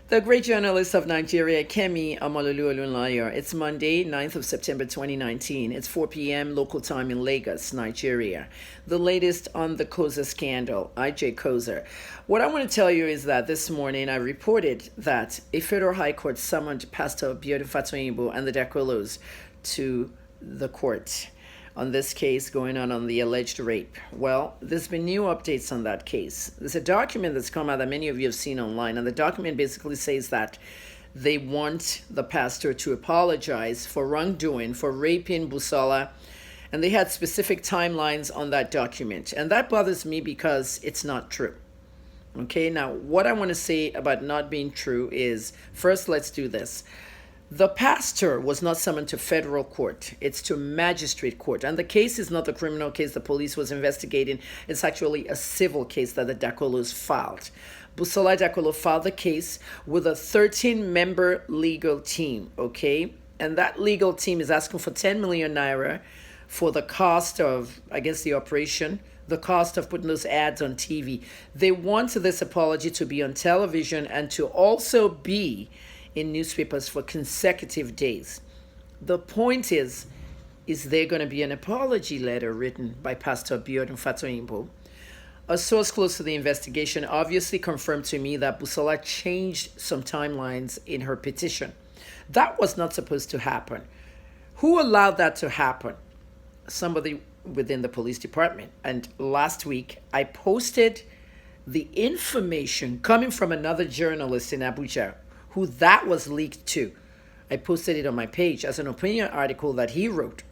The great journalist of Nigeria, Kemi Amalolu Olunlayo. It's Monday, 9th of September 2019. It's 4 p.m. local time in Lagos, Nigeria. The latest on the Koza scandal, IJ Koza. What I want to tell you is that this morning I reported that a federal high court summoned Pastor Biodun Fatoyinbo and the Dakolos to the court on this case going on the alleged rape. Well, there's been new updates on that case. There's a document that's come out that many of you have seen online, and the document basically says that they want the pastor to apologize for wrongdoing, for raping Busola, and they had specific timelines on that document. And that bothers me because it's not true. Okay, now what I want to say about not being true is, first, let's do this. The pastor was not summoned to federal court. It's to magistrate court. And the case is not a criminal case the police was investigating. It's actually a civil case that the Dakolos filed. Busola Dakolo filed the case with a 13-member legal team, okay? And that legal team is asking for 10 million naira for the cost of, I guess, the operation, the cost of putting those ads on TV. They want this apology to be on television and to also be in newspapers for consecutive days. The point is there going to be an apology letter written by Pastor Biodun Fatoyinbo? A source close to the investigation obviously confirmed to me that Busola changed some timelines in her petition. That was not supposed to happen. Who allowed that to happen? Somebody within the police department. And last week, I posted the information coming from another journalist in Abuja who that was leaked to. I posted it on my page as an opinion article that he wrote.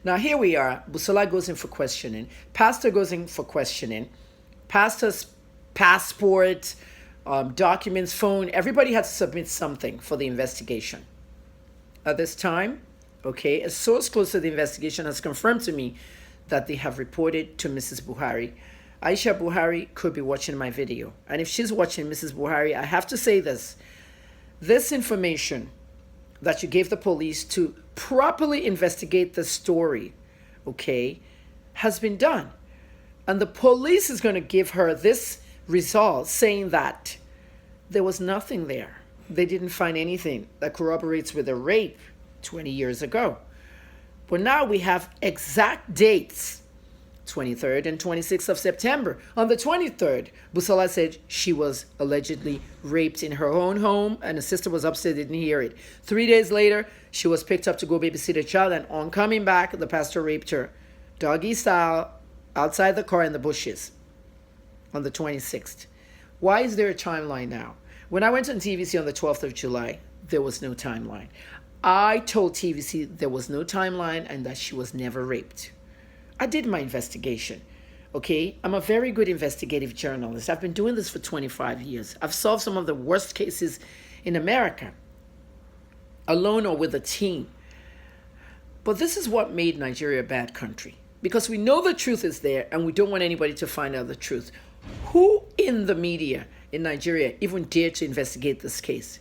Now here we are. Busola goes in for questioning. Pastor goes in for questioning. Pastor's passport, documents, phone, everybody had to submit something for the investigation. At this time, okay, a source close to the investigation has confirmed to me that they have reported to Mrs. Buhari. Aisha Buhari could be watching my video. And if she's watching, Mrs. Buhari, I have to say this. This information that you gave the police to properly investigate the story, okay, has been done. And the police is going to give her this result saying that there was nothing there. They didn't find anything that corroborates with a rape 20 years ago. But now we have exact dates. 23rd and 26th of September. On the 23rd, Busola said she was allegedly raped in her own home and her sister was upset, didn't hear it. 3 days later, she was picked up to go babysit a child, and on coming back, the pastor raped her, doggy style, outside the car in the bushes on the 26th. Why is there a timeline now? When I went on TVC on the 12th of July, there was no timeline. I told TVC there was no timeline and that she was never raped. I did my investigation, okay? I'm a very good investigative journalist. I've been doing this for 25 years. I've solved some of the worst cases in America, alone or with a team. But this is what made Nigeria a bad country, because we know the truth is there and we don't want anybody to find out the truth. Who in the media in Nigeria even dared to investigate this case?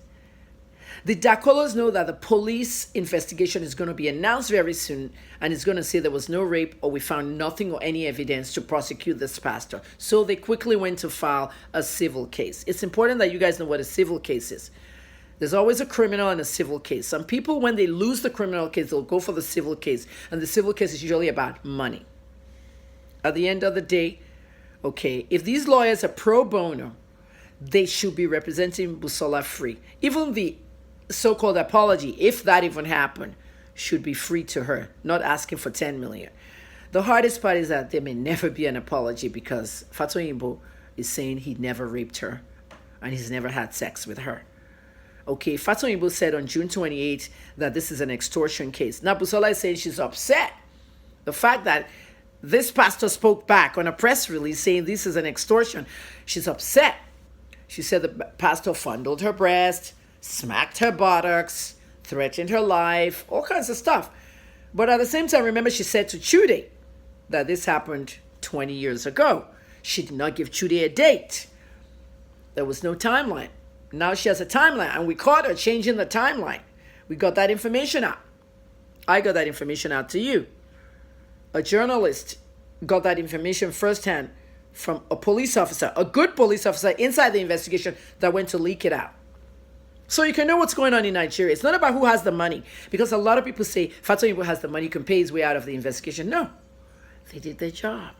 The Dakolos know that the police investigation is going to be announced very soon, and it's going to say there was no rape or we found nothing or any evidence to prosecute this pastor. So they quickly went to file a civil case. It's important that you guys know what a civil case is. There's always a criminal and a civil case. Some people, when they lose the criminal case, they'll go for the civil case, and the civil case is usually about money. At the end of the day, okay, if these lawyers are pro bono, they should be representing Busola free. Even the so-called apology, if that even happened, should be free to her, not asking for 10 million. The hardest part is that there may never be an apology because Fatoyinbo is saying he never raped her and he's never had sex with her. Okay, Fatoyinbo said on June 28th that this is an extortion case. Now Busola is saying she's upset. The fact that this pastor spoke back on a press release saying this is an extortion, she's upset. She said the pastor fondled her breast, smacked her buttocks, threatened her life, all kinds of stuff. But at the same time, remember, she said to Chude that this happened 20 years ago. She did not give Chude a date. There was no timeline. Now she has a timeline, and we caught her changing the timeline. We got that information out. I got that information out to you. A journalist got that information firsthand from a police officer, a good police officer inside the investigation that went to leak it out. So you can know what's going on in Nigeria. It's not about who has the money, because a lot of people say Fatoyinbo has the money, can pay his way out of the investigation. No, they did their job.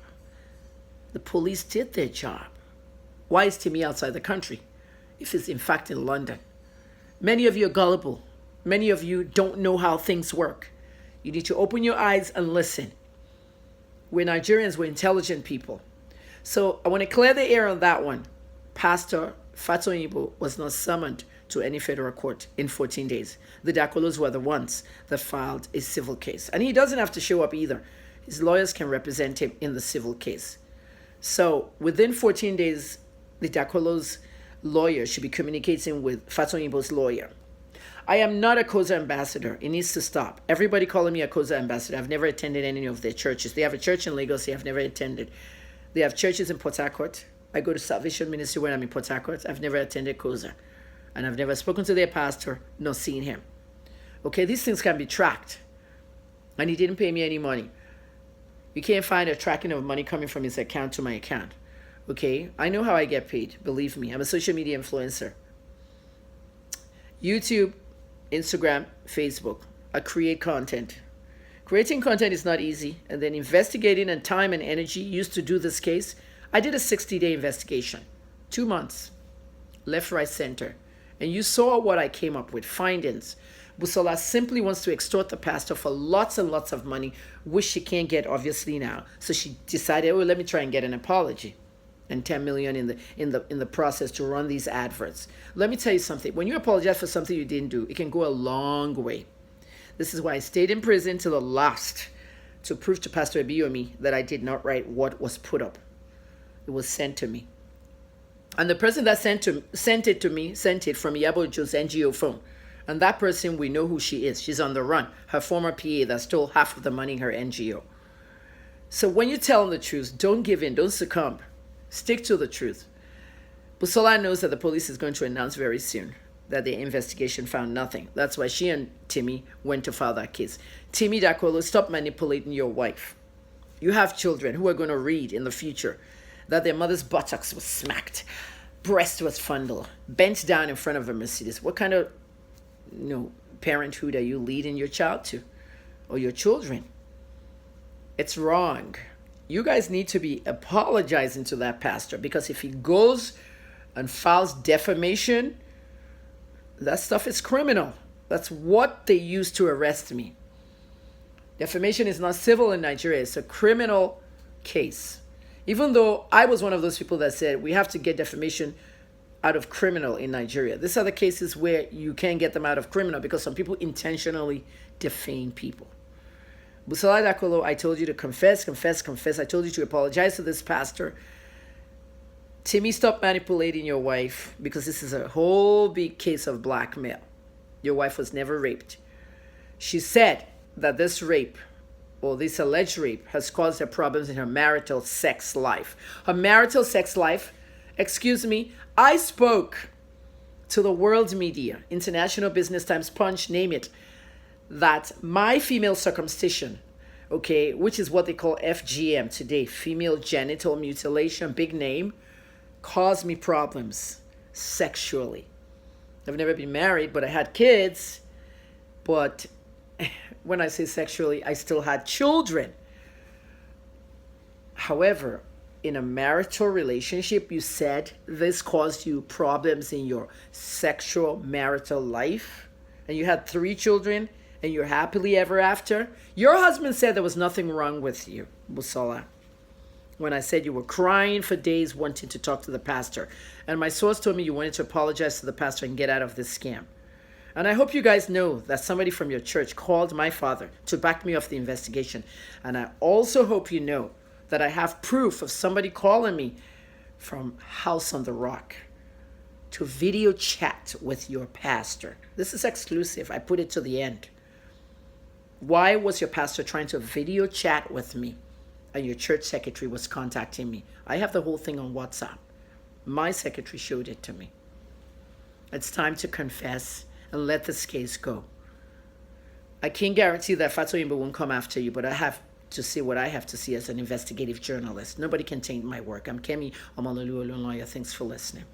The police did their job. Why is Timmy outside the country if he's in fact in London? Many of you are gullible. Many of you don't know how things work. You need to open your eyes and listen. We're Nigerians, we're intelligent people. So I want to clear the air on that one. Pastor Fatoyinbo was not summoned to any federal court in 14 days. The Dakwalos were the ones that filed a civil case. And he doesn't have to show up either. His lawyers can represent him in the civil case. So within 14 days, the Dakwalos lawyer should be communicating with Fatoyinbo's lawyer. I am not a COSA ambassador. It needs to stop. Everybody calling me a COSA ambassador. I've never attended any of their churches. They have a church in Lagos I've never attended. They have churches in Port Harcourt. I go to Salvation Ministry when I'm in Port Harcourt. I've never attended COSA. And I've never spoken to their pastor, nor seen him. Okay, these things can be tracked. And he didn't pay me any money. You can't find a tracking of money coming from his account to my account. Okay, I know how I get paid. Believe me, I'm a social media influencer. YouTube, Instagram, Facebook. I create content. Creating content is not easy. And then investigating and time and energy used to do this case. I did a 60-day investigation. 2 months. Left, right, center. And you saw what I came up with, findings. Busola simply wants to extort the pastor for lots and lots of money, which she can't get obviously now. So she decided, oh, let me try and get an apology. And 10 million in the process to run these adverts. Let me tell you something. When you apologize for something you didn't do, it can go a long way. This is why I stayed in prison till the last to prove to Pastor Abiyomi that I did not write what was put up. It was sent to me. And the person that sent it to me sent it from Iyabo Ojo's NGO phone. And that person, we know who she is. She's on the run. Her former PA that stole half of the money in her NGO. So when you tell them the truth, don't give in, don't succumb. Stick to the truth. Busola knows that the police is going to announce very soon that the investigation found nothing. That's why she and Timmy went to file that case. Timmy Dakwolo, stop manipulating your wife. You have children who are going to read in the future that their mother's buttocks was smacked, breast was fondled, bent down in front of a Mercedes. What kind of parenthood are you leading your child to, or your children? It's wrong. You guys need to be apologizing to that pastor, because if he goes and files defamation, that stuff is criminal. That's what they used to arrest me. Defamation is not civil in Nigeria. It's a criminal case. Even though I was one of those people that said we have to get defamation out of criminal in Nigeria. These are the cases where you can't get them out of criminal because some people intentionally defame people. Busola Dakwolo, I told you to confess. I told you to apologize to this pastor. Timmy, stop manipulating your wife, because this is a whole big case of blackmail. Your wife was never raped. She said that this rape, or this alleged rape, has caused her problems in her marital sex life. Her marital sex life, excuse me, I spoke to the world media, International Business Times, Punch, name it, that my female circumcision, okay, which is what they call FGM today, female genital mutilation, big name, caused me problems sexually. I've never been married, but I had kids. But when I say sexually, I still had children. However, in a marital relationship, you said this caused you problems in your sexual marital life, and you had 3 children, and you're happily ever after. Your husband said there was nothing wrong with you, Busola, when I said you were crying for days wanting to talk to the pastor. And my source told me you wanted to apologize to the pastor and get out of this scam. And I hope you guys know that somebody from your church called my father to back me off the investigation. And I also hope you know that I have proof of somebody calling me from House on the Rock to video chat with your pastor. This is exclusive. I put it to the end. Why was your pastor trying to video chat with me and your church secretary was contacting me? I have the whole thing on WhatsApp. My secretary showed it to me. It's time to confess and let this case go. I can't guarantee that Fatoyinbo won't come after you, but I have to say what I have to see as an investigative journalist. Nobody can taint my work. I'm Kemi Omololu Olunloyo. Thanks for listening.